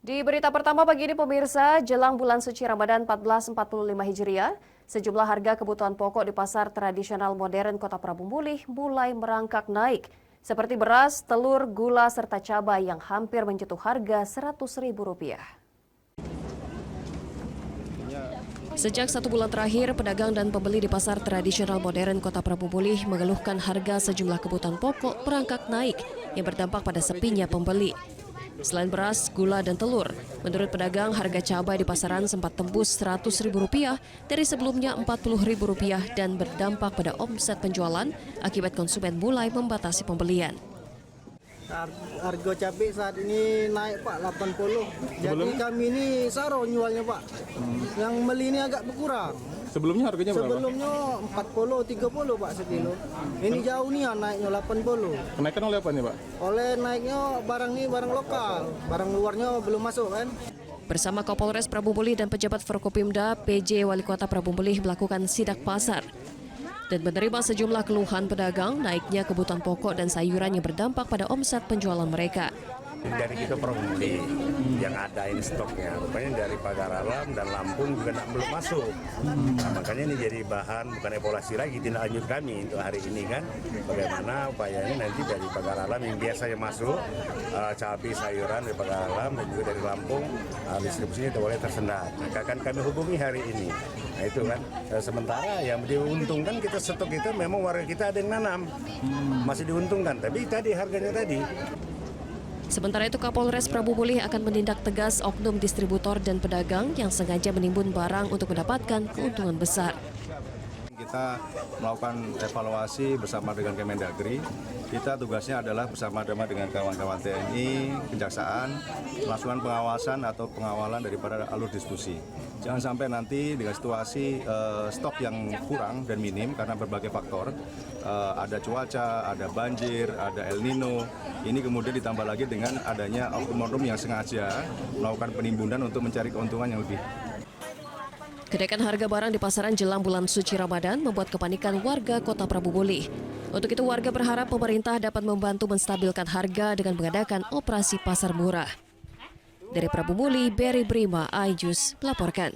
Di berita pertama pagi ini pemirsa, jelang bulan suci Ramadan 1445 Hijriah, sejumlah harga kebutuhan pokok di pasar tradisional modern Kota Prabu Mulih mulai merangkak naik. Seperti beras, telur, gula, serta cabai yang hampir menyentuh harga Rp100.000. Sejak 1 bulan terakhir, pedagang dan pembeli di pasar tradisional modern Kota Prabu Mulih mengeluhkan harga sejumlah kebutuhan pokok merangkak naik yang berdampak pada sepinya pembeli. Selain beras, gula, dan telur, menurut pedagang harga cabai di pasaran sempat tembus Rp100.000 dari sebelumnya Rp40.000 dan berdampak pada omset penjualan akibat konsumen mulai membatasi pembelian. Harga cabai saat ini naik Pak 80. Jadi kami ini saro jualnya Pak. Yang beli ini agak berkurang. Sebelumnya harganya berapa? Sebelumnya 40, 30 Pak sekilo. Ini jauh nih naiknya 80. Kenaikan oleh apa nih Pak? Oleh naiknya barang ini barang lokal. Barang luarnya belum masuk kan. Bersama Kapolres Prabu Mulih dan pejabat Forkopimda, PJ Wali Kota Prabu Mulih melakukan sidak pasar dan menerima sejumlah keluhan pedagang naiknya kebutuhan pokok dan sayuran yang berdampak pada omset penjualan mereka. Dari kita Prabu Mulih yang ada ini stoknya, rupanya dari Pagar Alam dan Lampung juga belum masuk. Nah, makanya ini jadi bahan bukan evaluasi lagi, tindak lanjut kami untuk hari ini kan. Bagaimana upayanya nanti dari Pagar Alam yang biasanya masuk cabai sayuran dari Pagar Alam dan juga dari Lampung distribusinya tidak boleh tersendat. Maka akan kami hubungi hari ini. Nah itu kan. Sementara yang diuntungkan kita stok kita memang warga kita ada yang nanam masih diuntungkan. Tapi tadi harganya tadi. Sementara itu Kapolres Prabu Mulih akan menindak tegas oknum distributor dan pedagang yang sengaja menimbun barang untuk mendapatkan keuntungan besar. Kita melakukan evaluasi bersama dengan Kemendagri. Kita tugasnya adalah bersama-sama dengan kawan-kawan TNI, Kejaksaan, melakukan pengawasan atau pengawalan daripada alur distribusi. Jangan sampai nanti dengan situasi stok yang kurang dan minim karena berbagai faktor, ada cuaca, ada banjir, ada El Nino. Ini kemudian ditambah lagi dengan adanya oknum-oknum yang sengaja melakukan penimbunan untuk mencari keuntungan yang lebih. Kenaikan harga barang di pasaran jelang bulan suci Ramadan membuat kepanikan warga Kota Prabu Mulih. Untuk itu warga berharap pemerintah dapat membantu menstabilkan harga dengan mengadakan operasi pasar murah. Dari Prabu Mulih, Berry Brima, iJus melaporkan.